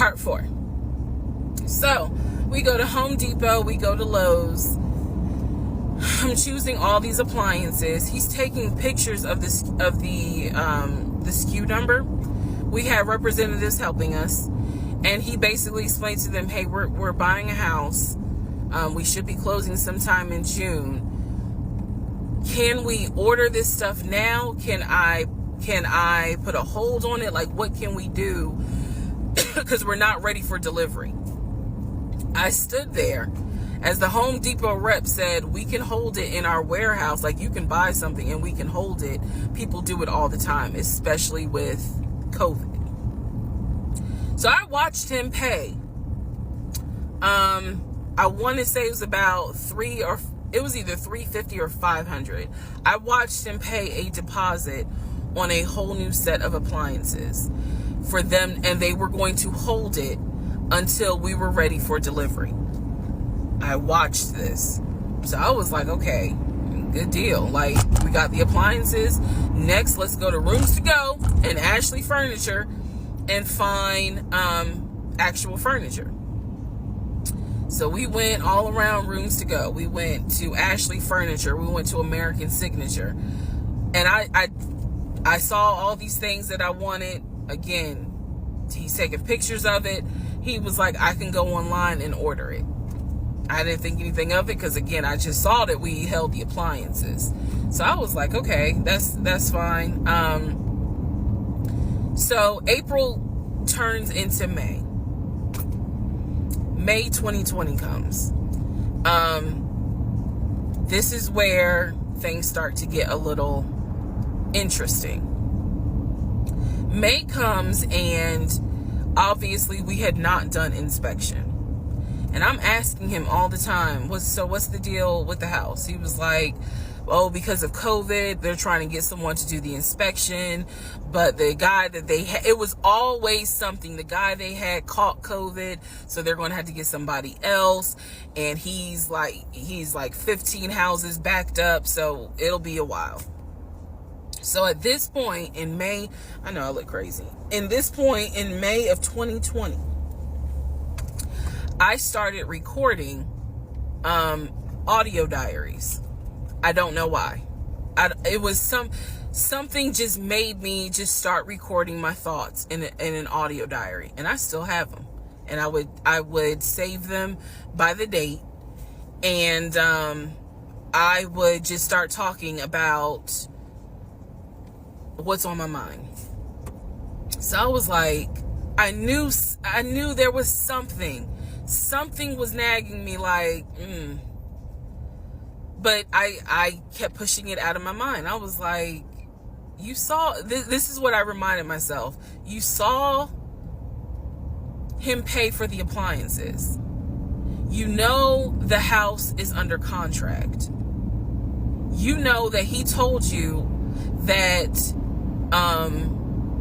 Part 4. So we go to Home Depot, we go to Lowe's. I'm choosing all these appliances. He's taking pictures of the SKU number. We have representatives helping us, and he basically explained to them, hey, we're buying a house. We should be closing sometime in June. Can we order this stuff now? Can I put a hold on it? Like, what can we do? Because we're not ready for delivery. I stood there as the Home Depot rep said, we can hold it in our warehouse. Like, you can buy something and we can hold it. People do it all the time, especially with COVID. So I watched him pay. I want to say it was about it was either $350 or $500. I watched him pay a deposit on a whole new set of appliances for them, and they were going to hold it until we were ready for delivery. I watched this. So I was like, okay, good deal. Like, we got the appliances. Next, let's go to Rooms to Go and Ashley Furniture and find actual furniture. So we went all around Rooms to Go. We went to Ashley Furniture. We went to American Signature. And I saw all these things that I wanted. Again, he's taking pictures of it. He was like, I can go online and order it. I didn't think anything of it because, again, I just saw that we held the appliances. So I was like, okay, that's fine. So April turns into May. May 2020 comes. This is where things start to get a little interesting. May comes, and obviously we had not done inspection. And I'm asking him all the time, what's the deal with the house? He was like, oh, because of COVID, they're trying to get someone to do the inspection. But the guy that they had, it was always something. The guy they had caught COVID, so they're going to have to get somebody else. And he's like 15 houses backed up, so it'll be a while. So at this point in May, I know I look crazy. In this point in May of 2020, I started recording audio diaries. I don't know why. It was something just made me just start recording my thoughts in an audio diary, and I still have them. And I would save them by the date, and I would just start talking about what's on my mind. So I was like, I knew there was something was nagging me, like, but I kept pushing it out of my mind. I was like, you saw, this is what I reminded myself. You saw him pay for the appliances. You know the house is under contract. You know that he told you that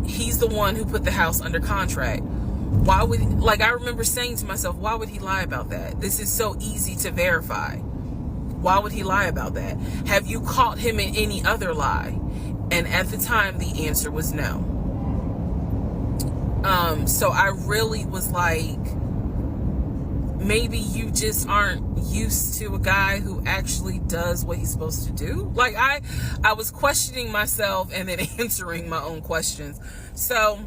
he's the one who put the house under contract. Why would, like, I remember saying to myself, why would he lie about that? This is so easy to verify. Why would he lie about that? Have you caught him in any other lie? And at the time, the answer was no. So I really was like, maybe you just aren't used to a guy who actually does what he's supposed to do. Like, I was questioning myself and then answering my own questions. So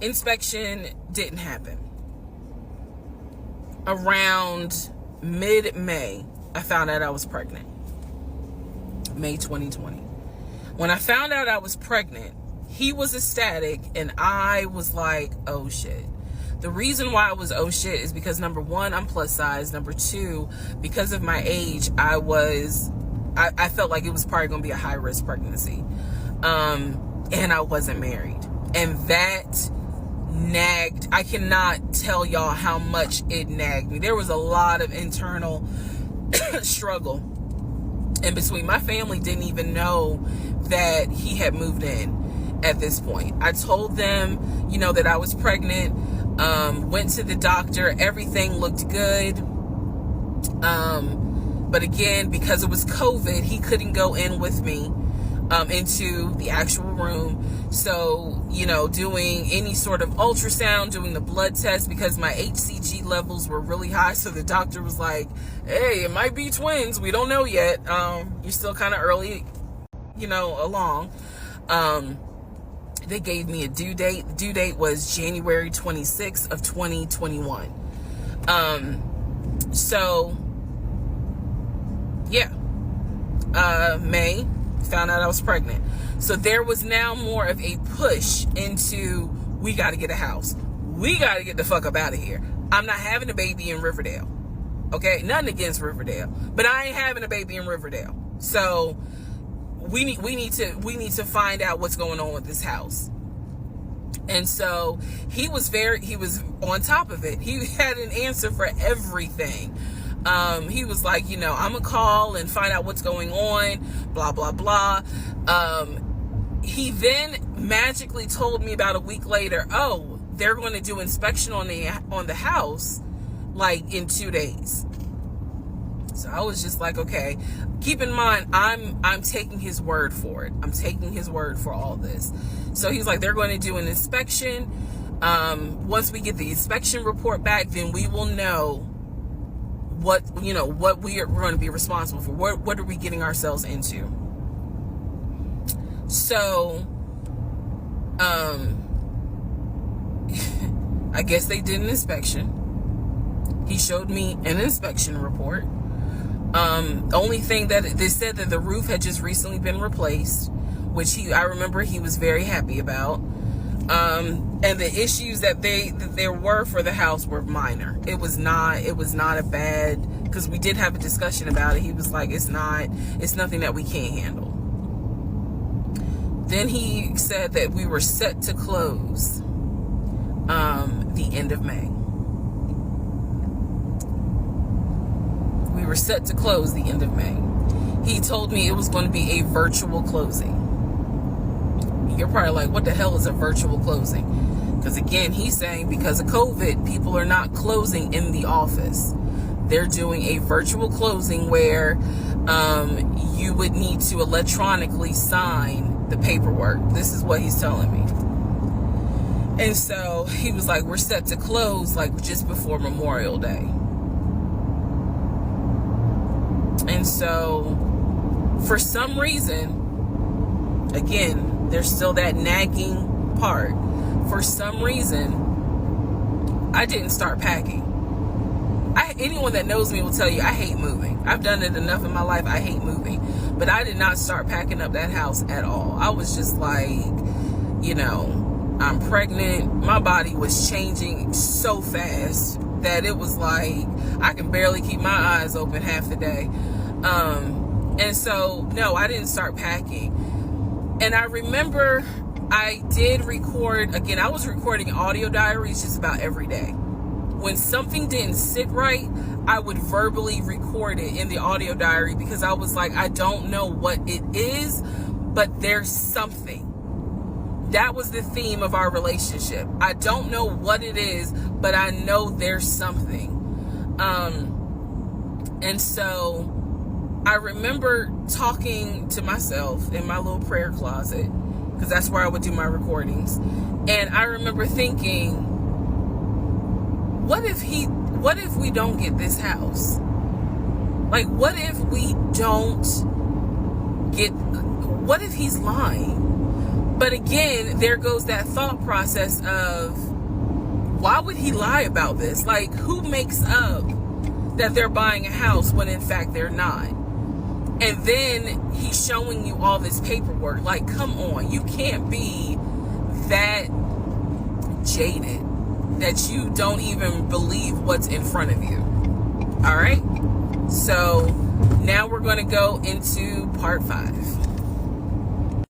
inspection didn't happen. Around mid-May, I found out I was pregnant. May 2020. When I found out I was pregnant, he was ecstatic and I was like, oh shit. The reason why I was oh shit is because, number one, I'm plus size. Number two, because of my age, I felt like it was probably going to be a high risk pregnancy. And I wasn't married. And that nagged. I cannot tell y'all how much it nagged me. There was a lot of internal struggle in between. My family didn't even know that he had moved in at this point. I told them, that I was pregnant, went to the doctor, everything looked good. But again, because it was COVID, he couldn't go in with me. into the actual room. So, doing any sort of ultrasound, doing the blood test, because my HCG levels were really high. So the doctor was like, hey, it might be twins. We don't know yet. You're still kind of early, along. They gave me a due date. The due date was January 26th of 2021. So, yeah. May, found out I was pregnant. So there was now more of a push into, we got to get a house. We got to get the fuck up out of here. I'm not having a baby in Riverdale. Okay? Nothing against Riverdale, but I ain't having a baby in Riverdale. So we need to find out what's going on with this house. And so he was on top of it. He had an answer for everything. He was like, I'm gonna call and find out what's going on, blah, blah, blah. He then magically told me about a week later, oh, they're going to do inspection on the house, like in 2 days. So I was just like, okay, keep in mind, I'm taking his word for it. I'm taking his word for all this. So he's like, they're going to do an inspection. Once we get the inspection report back, then we will know what we are going to be responsible for. What are we getting ourselves into? So, I guess they did an inspection. He showed me an inspection report. Only thing that they said that the roof had just recently been replaced, which I remember he was very happy about. And the issues that there were for the house were minor. It was not a bad, because we did have a discussion about it. He was like, it's nothing that we can't handle. Then he said that we were set to close the end of May. We were set to close the end of May. He told me it was going to be a virtual closing. You're probably like, what the hell is a virtual closing? Because again, he's saying because of COVID, people are not closing in the office. They're doing a virtual closing where you would need to electronically sign the paperwork. This is what he's telling me. And so he was like, we're set to close like just before Memorial Day. And so for some reason, again, there's still that nagging part. For some reason, I didn't start packing. Anyone that knows me will tell you I hate moving. I've done it enough in my life. I hate moving. But I did not start packing up that house at all. I was just like, I'm pregnant. My body was changing so fast that it was like I can barely keep my eyes open half the day. And so, no, I didn't start packing. And I remember I did record, again, I was recording audio diaries just about every day. When something didn't sit right, I would verbally record it in the audio diary because I was like, I don't know what it is, but there's something. That was the theme of our relationship. I don't know what it is, but I know there's something. And so I remember talking to myself in my little prayer closet, because that's where I would do my recordings. And I remember thinking, what if we don't get this house? Like, what if he's lying? But again, there goes that thought process of, why would he lie about this? Like, who makes up that they're buying a house when in fact they're not? And then he's showing you all this paperwork. Like, come on, you can't be that jaded that you don't even believe what's in front of you. All right? So now we're going to go into part 5.